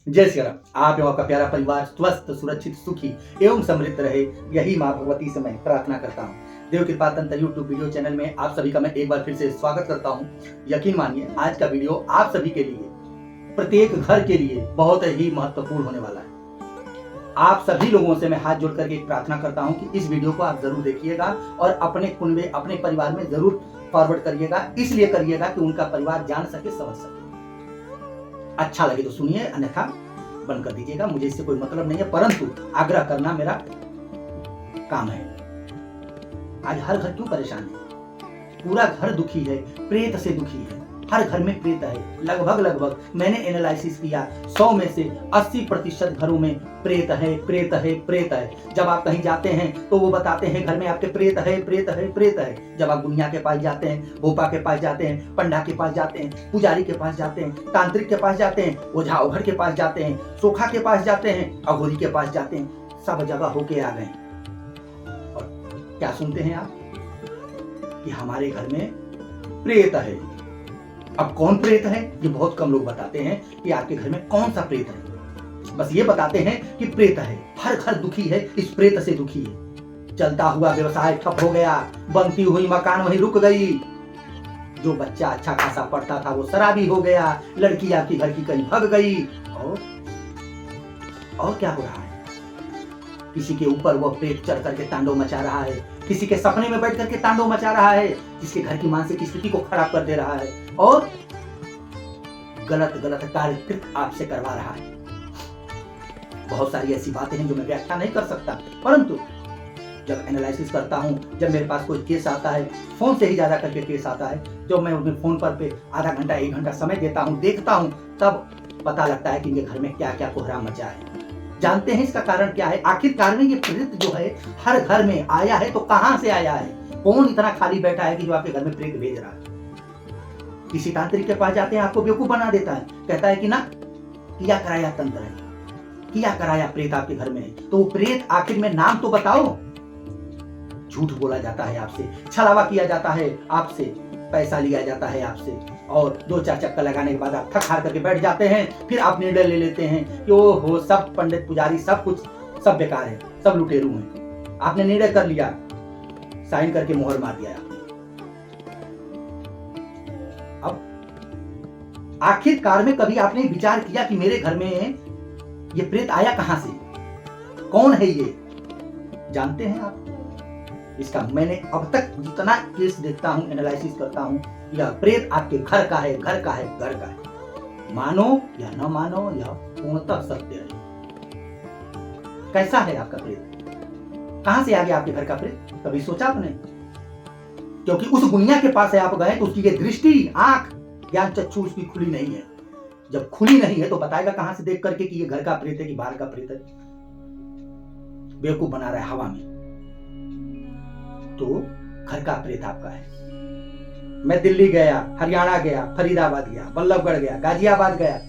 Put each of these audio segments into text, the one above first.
जय श्री राम। आप एवं आपका प्यारा परिवार स्वस्थ, सुरक्षित, सुखी एवं समृद्ध रहे, यही माँ भगवती से मैं प्रार्थना करता हूँ। देव कृपा तंत्र यूट्यूब वीडियो चैनल में आप सभी का मैं एक बार फिर से स्वागत करता हूँ। यकीन मानिए आज का वीडियो आप सभी के लिए, प्रत्येक घर के लिए बहुत ही महत्वपूर्ण होने वाला है। आप सभी लोगों से मैं हाथ जोड़ करके एक प्रार्थना करता हूँ कि इस वीडियो को आप जरूर देखिएगा और अपने कुनबे, अपने परिवार में जरूर फॉरवर्ड करिएगा। इसलिए करिएगा कि उनका परिवार जान सके, समझ सके। अच्छा लगे तो सुनिए, अन्यथा बंद कर दीजिएगा। मुझे इससे कोई मतलब नहीं है, परंतु आग्रह करना मेरा काम है। आज हर घर क्यों परेशान है? पूरा घर दुखी है, प्रेत से दुखी है। हर घर में प्रेत है। लगभग मैंने एनालिसिस किया, 100 में से 80% घरों में प्रेत है, प्रेत है, प्रेत है। जब आप कहीं जाते हैं तो वो बताते हैं घर में आपके प्रेत है, प्रेत है, प्रेत है। जब आप दुनिया के पास जाते हैं, भोपा के पास जाते हैं, पंडा के पास जाते हैं, पुजारी के पास जाते हैं, तांत्रिक के पास जाते हैं, ओझा ओघर के पास जाते हैं, सोखा के पास जाते हैं, अघोरी के पास जाते हैं, सब जगह होके आ गए। और क्या सुनते हैं आप? कि हमारे घर में प्रेत है। अब कौन प्रेत है ये बहुत कम लोग बताते हैं कि आपके घर में कौन सा प्रेत है। बस ये बताते हैं कि प्रेत है। हर घर दुखी है, इस प्रेत से दुखी है। चलता हुआ व्यवसाय ठप हो गया, बनती हुई मकान वहीं रुक गई। जो बच्चा अच्छा खासा पढ़ता था वो शराबी हो गया, लड़की आपकी घर की कहीं भाग गई। और क्या हो रहा है? किसी के ऊपर वो प्रेत चढ़ करके तांडव मचा रहा है, किसी के सपने में बैठ करके तांडव मचा रहा है, जिसके घर की मानसिक स्थिति को खराब कर दे रहा है और गलत कार्य आपसे करवा रहा है। बहुत सारी ऐसी बातें हैं जो मैं व्याख्या नहीं कर सकता, परंतु जब एनालिसिस करता हूं, जब मेरे पास कोई केस आता है, फोन से ही ज्यादा करके केस आता है, जो मैं उनके फोन पर पे आधा घंटा 1 घंटा समय देता हूं, देखता हूं, तब पता लगता है कि इनके घर में क्या क्या कोहराम मचा है। जानते हैं इसका कारण क्या है? आखिरकार में ये प्रेत जो है हर घर में आया है तो कहां से आया है? कौन इतना खाली बैठा है कि जो आपके घर में प्रेत भेज रहा है? किसी तांत्रिक के पास जाते हैं, आपको बेवकूफ बना देता है, कहता है कि ना किया कराया तंत्र है, किया कराया प्रेत आपके घर में है। तो वो प्रेत आखिर में नाम तो बताओ। झूठ बोला जाता है आपसे, छलावा किया जाता है आपसे, पैसा लिया जाता है आपसे और 2-4 चक्कर लगाने के बाद आप थक हार करके बैठ जाते हैं। फिर आप निर्णय ले लेते हैं कि ओ हो, सब पंडित पुजारी सब कुछ सब बेकार है, सब लुटेरू हैं। आपने निर्णय कर लिया, साइन करके मोहर मार दिया। अब आखिरकार में कभी आपने विचार किया कि मेरे घर में ये प्रेत आया कहां से? कौन है ये? जानते हैं आप? इसका मैंने अब तक जितना केस देखता हूं, एनालिसिस करता हूं, यह प्रेत आपके घर का है, घर का है, घर का है। मानो या न मानो, यह पूर्णतः सत्य है। कैसा है आपका प्रेत? कहां से आ गया आपके घर का प्रेत? कभी सोचा आपने? क्योंकि उस दुनिया के पास है आप गए तो उसकी ये दृष्टि, आंख, ज्ञान चक्षु उसकी खुली नहीं है। जब खुली नहीं है तो बताएगा कहां से देख करके कि ये घर का प्रेत है कि बाहर का प्रेत है? बेवकूफ बना रहा है हवा में। तो घर का प्रेत आपका है। मैं दिल्ली गया, हरियाणा गया, फरीदाबाद गया, बल्लभगढ़ गया, गाजियाबाद गया,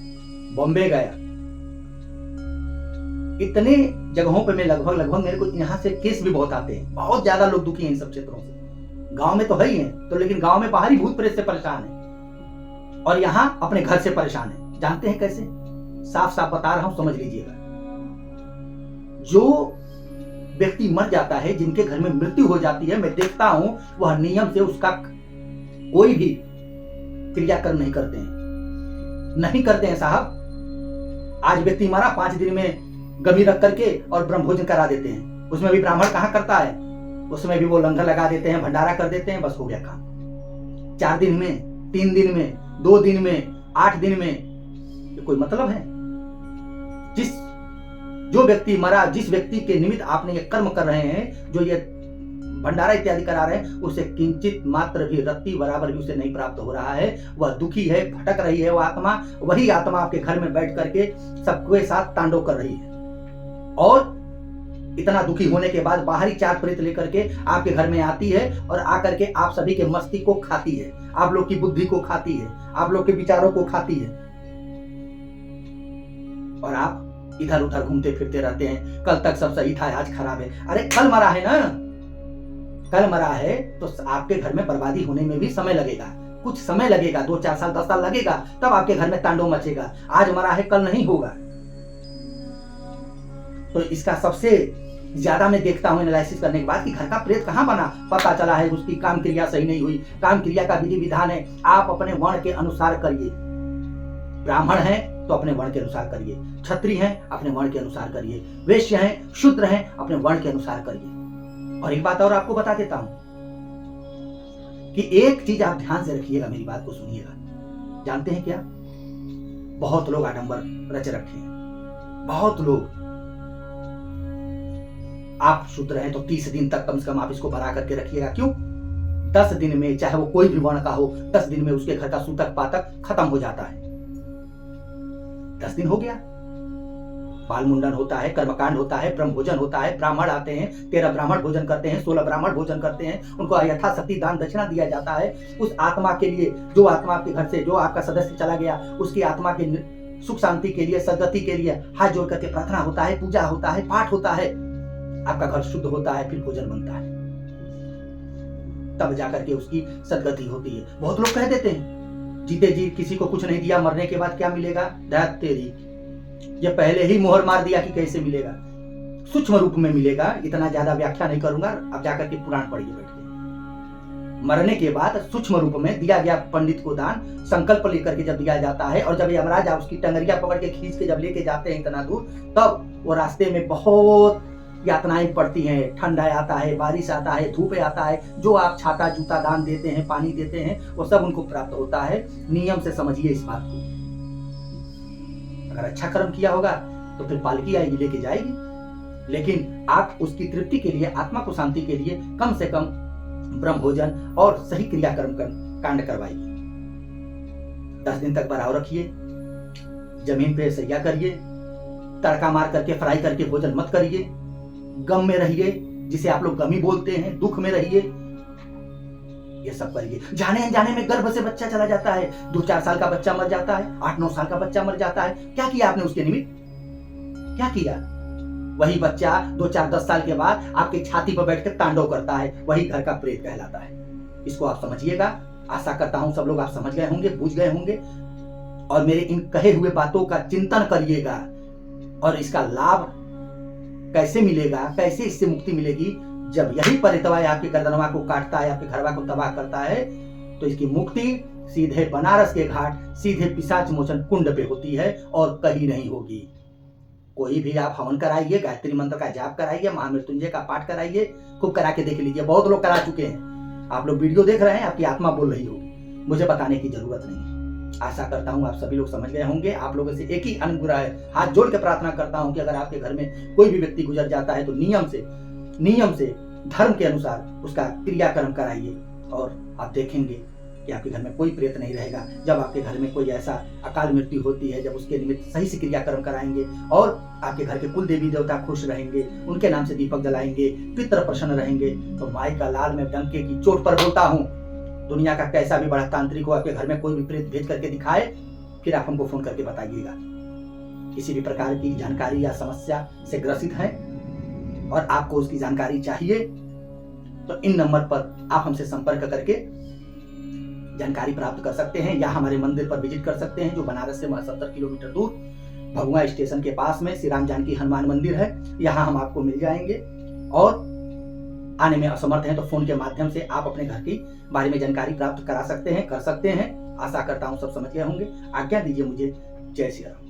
बॉम्बे गया, इतने जगहों पे मैं लगभग मेरे को यहाँ से केस भी बहुत आते हैं। बहुत ज्यादा लोग दुखी हैं इन सब क्षेत्रों से। गांव में तो है ही है, तो लेकिन गांव में बाहरी भूत प्रेत से परेशान है और यहाँ अपने घर से परेशान है। जानते हैं कैसे? साफ साफ बता रहा हूं, समझ लीजिएगा। जो व्यक्ति मर जाता है, जिनके घर में मृत्यु हो जाती है, मैं देखता हूं वह नियम से उसका कोई भी क्रियाकर्म नहीं करते हैं साहब। आज व्यक्ति मरा, 5 दिन में गमी रख करके और ब्रह्म भोजन करा देते हैं। उसमें भी ब्राह्मण कहां करता है? उसमें भी वो लंगर लगा देते हैं, भंडारा कर देते हैं, बस हो गया काम। 4 दिन में, 3 दिन में, 2 दिन में, 8 दिन में, ये कोई मतलब है? जो व्यक्ति मरा, जिस व्यक्ति के निमित्त आपने ये कर्म कर रहे हैं, जो ये भंडारा इत्यादि करा रहे हैं, उसे किंचित मात्र भी रत्ती बराबर भी उसे नहीं प्राप्त हो रहा है। वह दुखी है, भटक रही है वो आत्मा। वही आत्मा आपके घर में बैठ करके सबके साथ तांडव कर रही है और इतना दुखी होने के बाद बाहरी 4 प्रेत लेकर के आपके घर में आती है और आकर के आप सभी के मस्ती को खाती है, आप लोग की बुद्धि को खाती है, आप लोग के विचारों को खाती है और आप इधर उधर घूमते फिरते रहते हैं। कल तक सब सही था, आज खराब है। अरे कल मरा है ना, कल मरा है तो आपके घर में बर्बादी होने में भी समय लगेगा, कुछ समय लगेगा, 2-4 साल 10 साल लगेगा, तब आपके घर में तांडव मचेगा। आज मरा है कल नहीं होगा। तो इसका सबसे ज्यादा मैं देखता हूँ एनालिसिस करने के बाद कि घर का प्रेत कहाँ बना। पता चला है उसकी काम क्रिया सही नहीं हुई। काम क्रिया का विधि विधान है, आप अपने वर्ण के अनुसार करिए। ब्राह्मण है तो अपने वर्ण के अनुसार करिए, क्षत्रिय हैं अपने वर्ण के अनुसार करिए, वैश्य हैं शूद्र हैं अपने वर्ण के अनुसार करिए। और एक बात और आपको बता देता हूं कि एक चीज आप ध्यान से रखिएगा, मेरी बात को सुनिएगा। जानते हैं क्या? बहुत लोग आडंबर रच रखे हैं, बहुत लोग। आप शूद्र हैं तो 30 दिन तक कम से कम आप इसको बना करके रखिएगा। क्यों? 10 दिन में, चाहे वो कोई भी वर्ण का हो, 10 दिन में उसके घर का सूतक पातक खत्म हो जाता है। 10 दिन हो गया, बाल मुंडन होता है, कर्मकांड होता है, ब्रह्म भोजन होता है, ब्राह्मण आते हैं, 13 ब्राह्मण भोजन करते हैं, 16 ब्राह्मण भोजन करते हैं, उनको यथाशक्ति दान दक्षिणा दिया जाता है। उस आत्मा के लिए, जो आत्मा आपके घर से, जो आपका सदस्य चला गया, उसकी आत्मा के सुख शांति के लिए, सदगति के लिए हाथ जोड़ करके प्रार्थना होता है, पूजा होता है, पाठ होता है, आपका घर शुद्ध होता है, फिर भोजन बनता है, तब जाकर के उसकी सदगति होती है। बहुत लोग कह देते हैं जीते जी किसी को कुछ नहीं दिया, मरने के बाद क्या मिलेगा? दैट तेरी, ये पहले ही मोहर मार दिया कि कैसे मिलेगा। सूक्ष्म रूप में मिलेगा, इतना ज्यादा व्याख्या नहीं करूंगा, अब जाकर के पुराण पढ़िए बैठ के। मरने के बाद सूक्ष्म रूप में दिया गया पंडित को दान, संकल्प लेकर के जब दिया जाता है, और जब यमराज उसकी टंगरिया पकड़ के खींच के जब लेके जाते हैं इतना दूर, तब वो रास्ते में बहुत यातनाएं पड़ती हैं। ठंडा आता है, बारिश आता है, धूप आता है, जो आप छाता जूता दान देते हैं, पानी देते हैं, वो सब उनको प्राप्त होता है। नियम से समझिए इस बात को। अगर अच्छा कर्म किया होगा तो फिर पालकी आएगी, लेके जाएगी, लेकिन आप उसकी तृप्ति के लिए, आत्मा को शांति के लिए कम से कम ब्रह्म भोजन और सही क्रियाकर्म कांड करवाइए। 10 दिन तक बराव रखिए, जमीन पे सैया करिए, तड़का मार करके फ्राई करके भोजन मत करिए, गम में रहिए, जिसे आप लोग गमी बोलते हैं, दुख में रहिए, ये सब करिए। जाने अनजाने में गर्भ से बच्चा चला जाता है, 2-4 साल का बच्चा मर जाता है, 8-9 साल का बच्चा मर जाता है। क्या किया आपने उसके निमित्त? क्या किया? वही बच्चा 2-4-10 साल के बाद आपकी छाती पर बैठकर तांडव करता है, वही घर का प्रेत कहलाता है। इसको आप समझिएगा। आशा करता हूं सब लोग आप समझ गए होंगे, बुझ गए होंगे, और मेरे इन कहे हुए बातों का चिंतन करिएगा। और इसका लाभ कैसे मिलेगा, कैसे इससे मुक्ति मिलेगी? जब यही परितवा आपके गर्दनवा को काटता है, आपके घरवा को तबाह करता है, तो इसकी मुक्ति सीधे बनारस के घाट, सीधे पिशाच मोचन कुंड पे होती है और कहीं नहीं होगी। कोई भी आप हवन कराइए, गायत्री मंत्र का जाप कराइए, महामृत्युंजय का पाठ कराइए, खूब करा के देख लीजिए। बहुत लोग करा चुके हैं, आप लोग वीडियो देख रहे हैं, आपकी आत्मा बोल रही होगी, मुझे बताने की जरूरत नहीं है। आशा करता हूं आप सभी लोग समझ गए होंगे। आप लोगों से एक ही अनुग्रह है, हाथ जोड़ के प्रार्थना करता हूं कि अगर आपके घर में कोई भी व्यक्ति गुजर जाता है तो नियम से धर्म के अनुसार उसका क्रियाकर्म कराइए, और आप देखेंगे कि आपके घर में कोई प्रेत नहीं रहेगा। जब आपके घर में कोई ऐसा अकाल मृत्यु होती है, जब उसके निमित्त सही से क्रियाकर्म कराएंगे और आपके घर के कुल देवी देवता खुश रहेंगे, उनके नाम से दीपक जलाएंगे, पितर प्रसन्न रहेंगे, तो माई का लाल मैं डंके की चोट पर बोलता हूँ, दुनिया का कैसा भी बड़ा तांत्रिक हो, आपके घर में कोई भी प्रेत भेज करके दिखाए, फिर आप हमको फोन करके बताइएगा। किसी भी प्रकार की जानकारी या समस्या से ग्रसित हैं और आपको उसकी जानकारी चाहिए, तो इन नंबर पर आप हमसे संपर्क करके जानकारी प्राप्त कर सकते हैं, या हमारे मंदिर पर विजिट कर सकते हैं, जो बनारस से 70 किलोमीटर दूर भगुआ स्टेशन के पास में श्री राम जानकी हनुमान मंदिर है। यहाँ हम आपको मिल जाएंगे, और आने में असमर्थ हैं तो फोन के माध्यम से आप अपने घर की बारे में जानकारी प्राप्त करा सकते हैं, कर सकते हैं। आशा करता हूं सब समझ गए होंगे। आज्ञा दीजिए मुझे। जय श्री राम।